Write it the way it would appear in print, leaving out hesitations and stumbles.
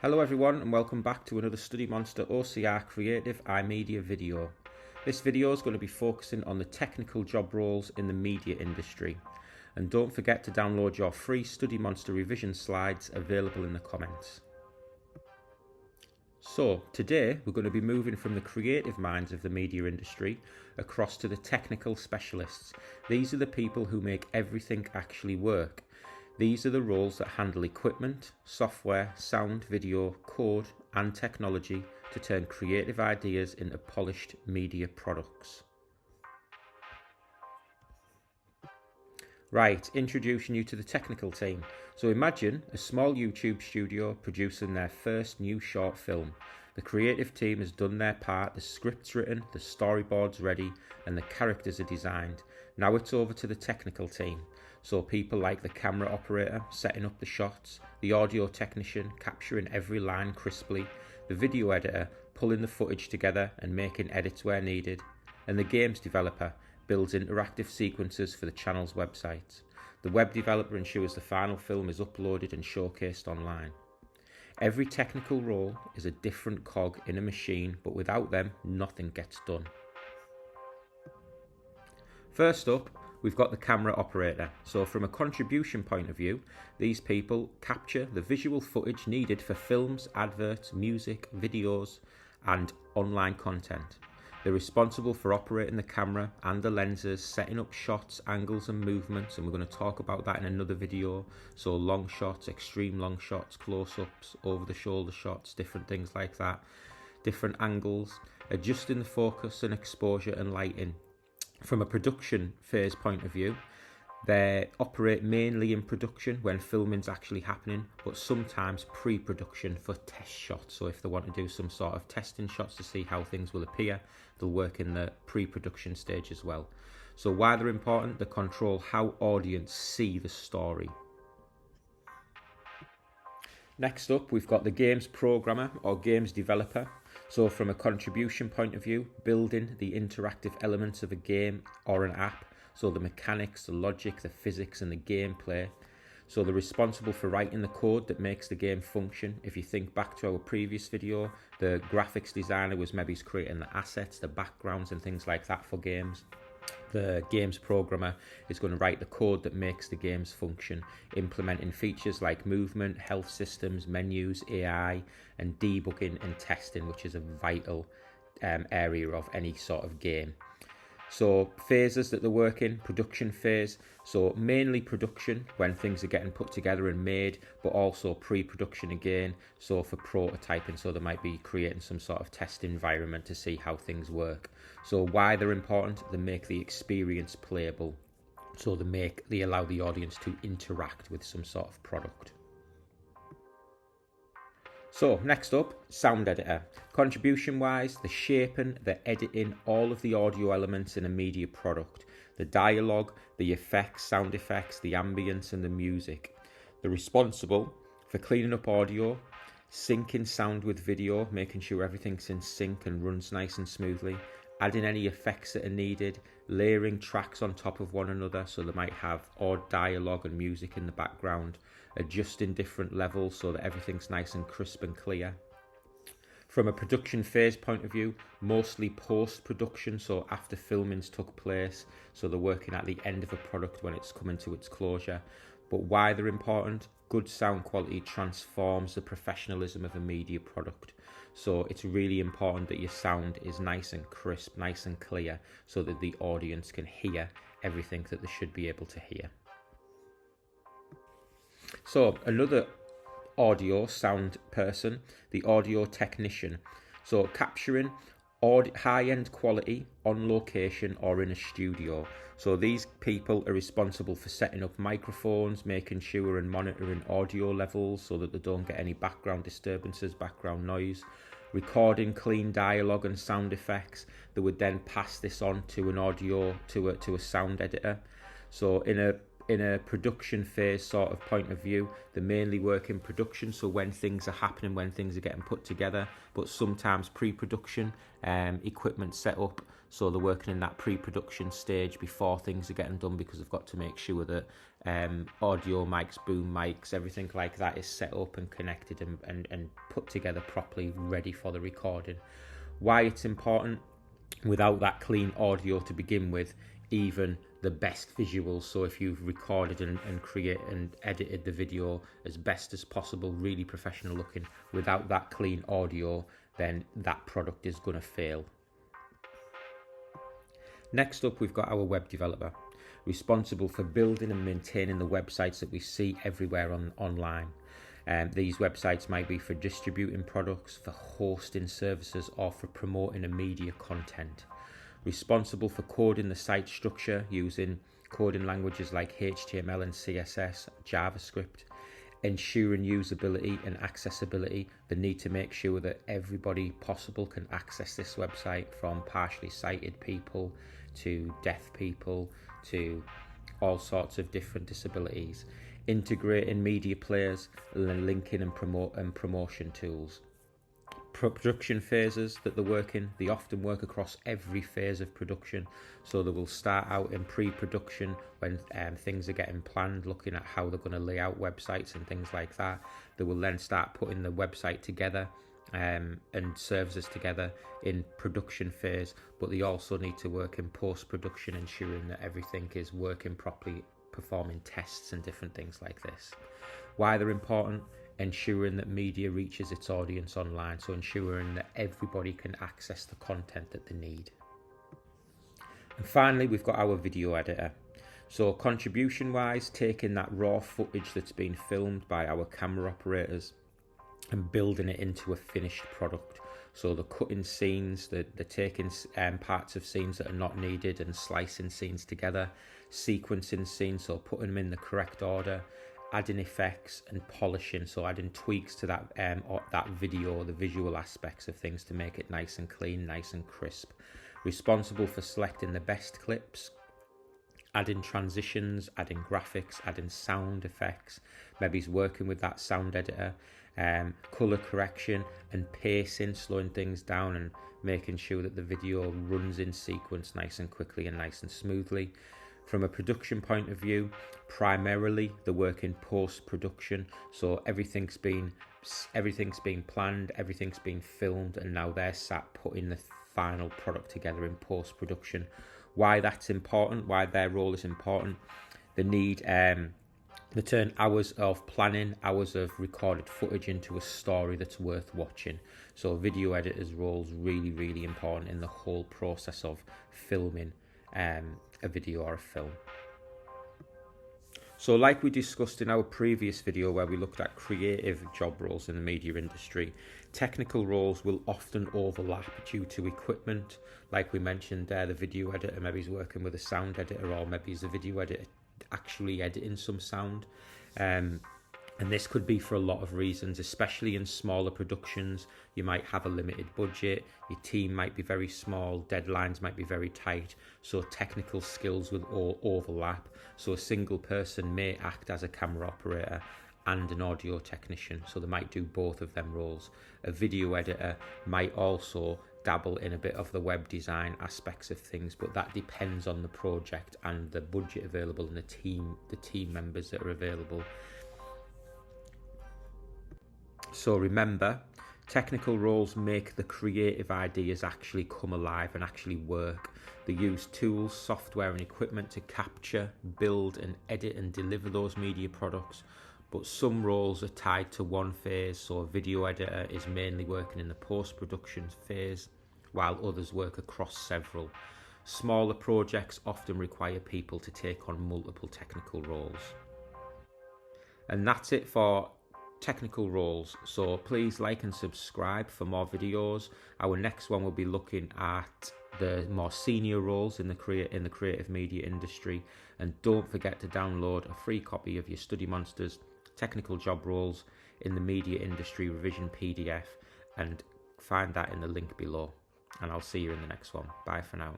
Hello everyone and welcome back to another StudyMonster OCR Creative iMedia video. This video is going to be focusing on the technical job roles in the media industry. And don't forget to download your free StudyMonster revision slides available in the comments. So today we're going to be moving from the creative minds of the media industry across to the technical specialists. These are the people who make everything actually work. These are the roles that handle equipment, software, sound, video, code and technology to turn creative ideas into polished media products. Right, introducing you to the technical team. So imagine a small YouTube studio producing their first new short film. The creative team has done their part, the script's written, the storyboard's ready and the characters are designed. Now it's over to the technical team. So people like the camera operator setting up the shots, the audio technician capturing every line crisply, the video editor pulling the footage together and making edits where needed, and the games developer builds interactive sequences for the channel's website. The web developer ensures the final film is uploaded and showcased online. Every technical role is a different cog in a machine, but without them, nothing gets done. First up, we've got the camera operator. So from a contribution point of view, these people capture the visual footage needed for films, adverts, music, videos, and online content. They're responsible for operating the camera and the lenses, setting up shots, angles and movements, and we're going to talk about that in another video. So long shots, extreme long shots, close-ups, over-the-shoulder shots, different things like that, different angles, adjusting the focus and exposure and lighting. From a production phase point of view, they operate mainly in production when filming's actually happening, but sometimes pre-production for test shots. So if they want to do some sort of testing shots to see how things will appear, they'll work in the pre-production stage as well. So why they're important, they control how audience see the story. Next up, we've got the games programmer or games developer. So from a contribution point of view, building the interactive elements of a game or an app. So the mechanics, the logic, the physics and the gameplay. So they're responsible for writing the code that makes the game function. If you think back to our previous video, the graphics designer was maybe creating the assets, the backgrounds and things like that for games. The games programmer is going to write the code that makes the games function, implementing features like movement, health systems, menus, AI, and debugging and testing, which is a vital area of any sort of game. So phases that they work in, production phase, so mainly production when things are getting put together and made, but also pre-production again, so for prototyping, so they might be creating some sort of test environment to see how things work. So why they're important, they make the experience playable, so they allow the audience to interact with some sort of product. So next up, sound editor. Contribution wise, the shaping, the editing, all of the audio elements in a media product. The dialogue, the effects, sound effects, the ambience and the music. They're responsible for cleaning up audio, syncing sound with video, making sure everything's in sync and runs nice and smoothly, adding any effects that are needed, layering tracks on top of one another, so they might have odd dialogue and music in the background, adjusting different levels so that everything's nice and crisp and clear. From a production phase point of view, mostly post-production, so after filmings took place, so they're working at the end of a product when it's coming to its closure. But why they're important, good sound quality transforms the professionalism of a media product. So it's really important that your sound is nice and crisp, nice and clear, so that the audience can hear everything that they should be able to hear. So another audio sound person, the audio technician. So capturing high-end quality on location or in a studio. So these people are responsible for setting up microphones, making sure and monitoring audio levels so that they don't get any background disturbances, background noise, recording clean dialogue and sound effects. They would then pass this on to an audio, to a sound editor. So in a production phase sort of point of view, they mainly work in production, so when things are happening, when things are getting put together, but sometimes pre-production, equipment set up, so they're working in that pre-production stage before things are getting done, because they've got to make sure that audio mics, boom mics, everything like that is set up and connected and put together properly, ready for the recording. Why it's important: without that clean audio to begin with, even the best visuals, so if you've recorded and created and edited the video as best as possible, really professional looking, without that clean audio, then that product is going to fail. Next up, we've got our web developer, responsible for building and maintaining the websites that we see everywhere online. These websites might be for distributing products, for hosting services, or for promoting a media content. Responsible for coding the site structure using coding languages like HTML and CSS, JavaScript, ensuring usability and accessibility, the need to make sure that everybody possible can access this website, from partially sighted people to deaf people to all sorts of different disabilities. Integrating media players, linking and promotion tools. Production phases that they often work across every phase of production. So they will start out in pre-production when things are getting planned, looking at how they're going to lay out websites and things like that. They will then start putting the website together and services together in production phase, but they also need to work in post-production, ensuring that everything is working properly, performing tests and different things like this. Why they're important: ensuring that media reaches its audience online, so ensuring that everybody can access the content that they need. And finally, we've got our video editor. So contribution wise, taking that raw footage that's been filmed by our camera operators and building it into a finished product. So the cutting scenes, the taking parts of scenes that are not needed and slicing scenes together, sequencing scenes, so putting them in the correct order, adding effects and polishing, so adding tweaks to that video, the visual aspects of things to make it nice and clean, nice and crisp. Responsible for selecting the best clips, adding transitions, adding graphics, adding sound effects, maybe he's working with that sound editor, colour correction and pacing, slowing things down and making sure that the video runs in sequence nice and quickly and nice and smoothly. From a production point of view, primarily the work in post-production, so everything's been planned, everything's been filmed, and now they're sat putting the final product together in post-production. Why that's important, why their role is important: they need they turn hours of planning, hours of recorded footage into a story that's worth watching. So video editor's role is really, really important in the whole process of filming a video or a film. So like we discussed in our previous video where we looked at creative job roles in the media industry, technical roles will often overlap due to equipment. Like we mentioned there, the video editor maybe is working with a sound editor, or maybe is the video editor actually editing some sound. And this could be for a lot of reasons, especially in smaller productions. You might have a limited budget, your team might be very small, deadlines might be very tight, so technical skills will all overlap. So a single person may act as a camera operator and an audio technician, so they might do both of them roles. A video editor might also dabble in a bit of the web design aspects of things, but that depends on the project and the budget available and the team members that are available. So remember, technical roles make the creative ideas actually come alive and actually work. They use tools, software and equipment to capture, build and edit and deliver those media products. But some roles are tied to one phase, so a video editor is mainly working in the post-production phase, while others work across several. Smaller projects often require people to take on multiple technical roles. And that's it for technical roles, so please like and subscribe for more videos. Our next one will be looking at the more senior roles in the creative media industry, and don't forget to download a free copy of your StudyMonster's technical job roles in the media industry revision PDF, and find that in the link below. And I'll see you in the next one. Bye for now.